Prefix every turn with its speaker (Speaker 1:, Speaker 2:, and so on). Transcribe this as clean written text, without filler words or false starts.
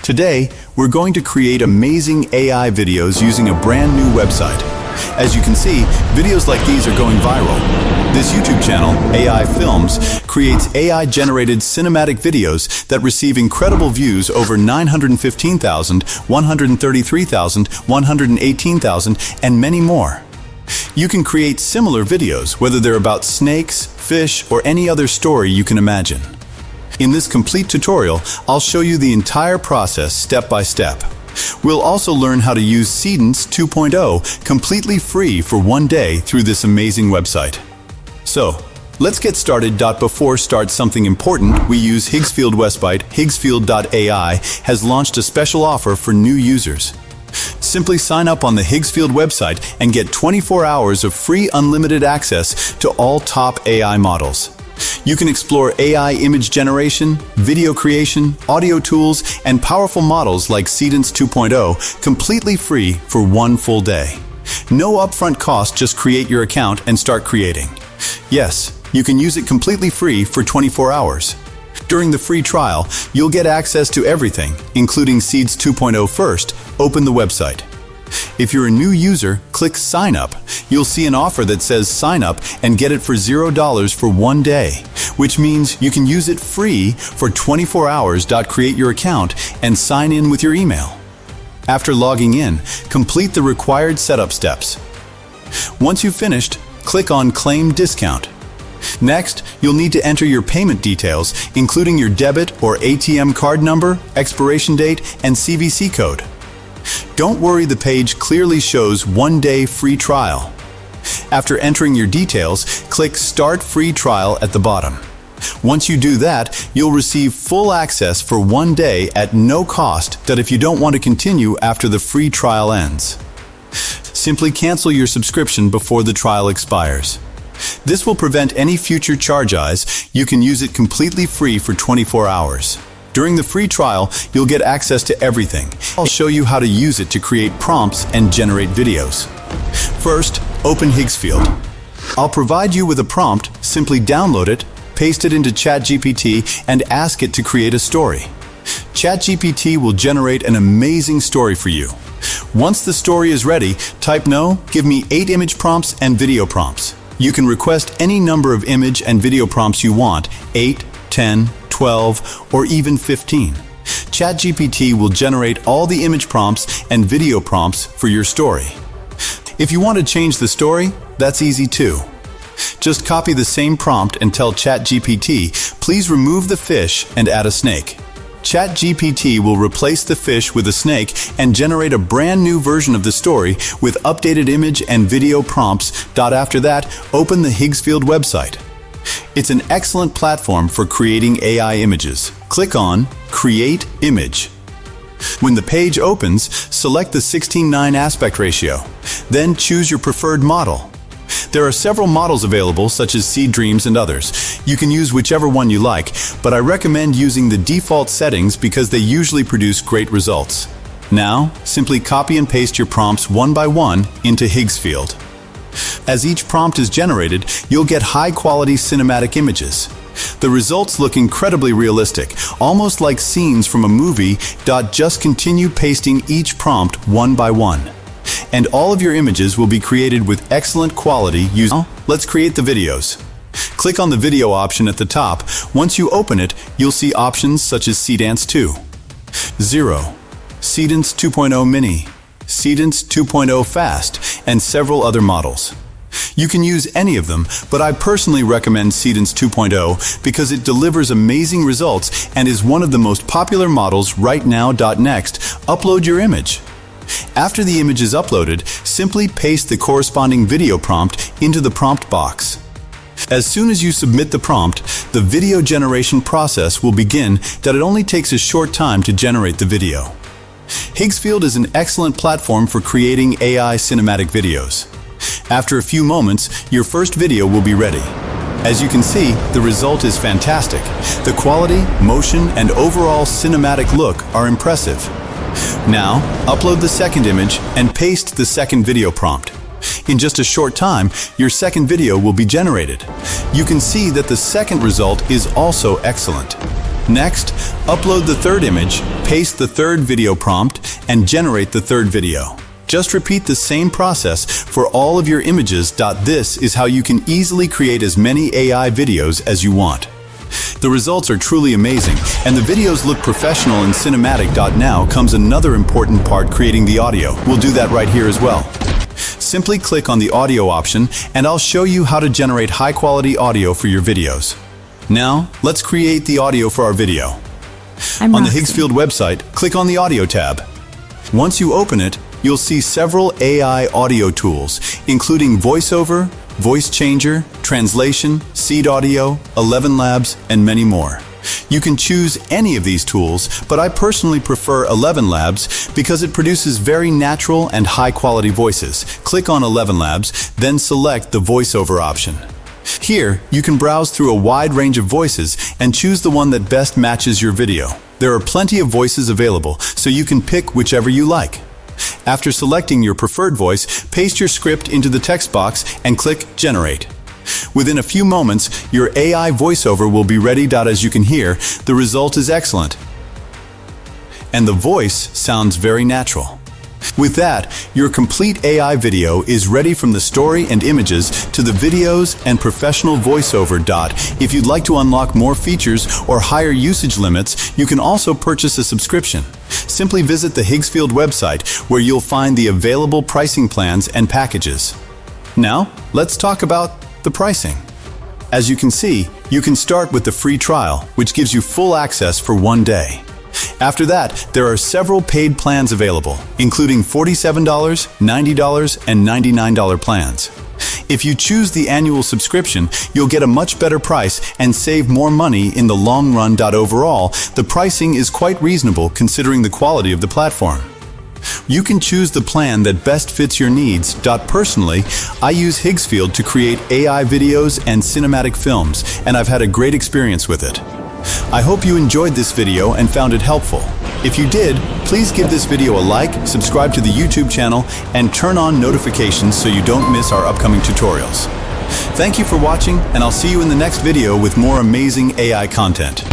Speaker 1: Today, we're going to create amazing AI videos using a brand new website. As you can see, videos like these are going viral. This YouTube channel, AI Films, creates AI-generated cinematic videos that receive incredible views over 915,000, 133,000, 118,000, and many more. You can create similar videos, whether they're about snakes, fish, or any other story you can imagine. In this complete tutorial, I'll show you the entire process step by step. We'll also learn how to use Seedance 2.0 completely free for one day through this amazing website. So, let's get started. Before start something important, we use Higgsfield website. Higgsfield AI has launched a special offer for new users. Simply sign up on the Higgsfield website and get 24 hours of free unlimited access to all top AI models. You can explore AI image generation, video creation, audio tools, and powerful models like Seedance 2.0 completely free for one full day. No upfront cost, just create your account and start creating. Yes, you can use it completely free for 24 hours. During the free trial, you'll get access to everything, including Seedance 2.0 first. Open the website. If you're a new user, click Sign Up. You'll see an offer that says Sign Up and get it for $0 for one day, which means you can use it free for 24 hours. Create your account and sign in with your email. After logging in, complete the required setup steps. Once you've finished, click on Claim Discount. Next, you'll need to enter your payment details, including your debit or ATM card number, expiration date, and CVC code. Don't worry, the page clearly shows one-day free trial. After entering your details, click Start Free Trial at the bottom. Once you do that, you'll receive full access for one day at no cost. If you don't want to continue after the free trial ends, simply cancel your subscription before the trial expires. This will prevent any future charges. You can use it completely free for 24 hours. During the free trial, you'll get access to everything. I'll show you how to use it to create prompts and generate videos. First, open Higgsfield. I'll provide you with a prompt. Simply download it, paste it into ChatGPT, and ask it to create a story. ChatGPT will generate an amazing story for you. Once the story is ready, type "No, give me 8 image prompts and video prompts." You can request any number of image and video prompts you want, 8, 10, 12, or even 15. ChatGPT will generate all the image prompts and video prompts for your story. If you want to change the story, that's easy too. Just copy the same prompt and tell ChatGPT, "Please remove the fish and add a snake." ChatGPT will replace the fish with a snake and generate a brand new version of the story with updated image and video prompts. After that, open the Higgsfield website. It's an excellent platform for creating AI images. Click on Create Image. When the page opens, select the 16:9 aspect ratio. Then choose your preferred model. There are several models available, such as Seed Dreams and others. You can use whichever one you like, but I recommend using the default settings because they usually produce great results. Now, simply copy and paste your prompts one by one into Higgsfield. As each prompt is generated, you'll get high-quality cinematic images. The results look incredibly realistic, almost like scenes from a movie. Just continue pasting each prompt one by one, and all of your images will be created with excellent quality. Now, let's create the videos. Click on the video option at the top. Once you open it, you'll see options such as Seedance 2.0, Seedance 2.0 Mini, Seedance 2.0 Fast, and several other models. You can use any of them, but I personally recommend Seedance 2.0 because it delivers amazing results and is one of the most popular models right now. Next, upload your image. After the image is uploaded, simply paste the corresponding video prompt into the prompt box. As soon as you submit the prompt, the video generation process will begin. It only takes a short time to generate the video. Higgsfield is an excellent platform for creating AI cinematic videos. After a few moments, your first video will be ready. As you can see, the result is fantastic. The quality, motion, and overall cinematic look are impressive. Now, upload the second image and paste the second video prompt. In just a short time, your second video will be generated. You can see that the second result is also excellent. Next, upload the third image, paste the third video prompt, and generate the third video. Just repeat the same process for all of your images. This is how you can easily create as many AI videos as you want. The results are truly amazing, and the videos look professional and cinematic. Now comes another important part, creating the audio. We'll do that right here as well. Simply click on the audio option, and I'll show you how to generate high-quality audio for your videos. Now, let's create the audio for our video. On the Higgsfield website, click on the Audio tab. Once you open it, you'll see several AI audio tools, including VoiceOver, Voice Changer, Translation, Seed Audio, 11 Labs, and many more. You can choose any of these tools, but I personally prefer 11 Labs because it produces very natural and high-quality voices. Click on 11 Labs, then select the VoiceOver option. Here, you can browse through a wide range of voices and choose the one that best matches your video. There are plenty of voices available, so you can pick whichever you like. After selecting your preferred voice, paste your script into the text box and click Generate. Within a few moments, your AI voiceover will be ready. As you can hear, the result is excellent, and the voice sounds very natural. With that, your complete AI video is ready, from the story and images to the videos and professional voiceover. If you'd like to unlock more features or higher usage limits, you can also purchase a subscription. Simply visit the Higgsfield website, where you'll find the available pricing plans and packages. Now, let's talk about the pricing. As you can see, you can start with the free trial, which gives you full access for 1 day. After that, there are several paid plans available, including $47, $90, and $99 plans. If you choose the annual subscription, you'll get a much better price and save more money in the long run. Overall, the pricing is quite reasonable considering the quality of the platform. You can choose the plan that best fits your needs. Personally, I use Higgsfield to create AI videos and cinematic films, and I've had a great experience with it. I hope you enjoyed this video and found it helpful. If you did, please give this video a like, subscribe to the YouTube channel, and turn on notifications so you don't miss our upcoming tutorials. Thank you for watching, and I'll see you in the next video with more amazing AI content.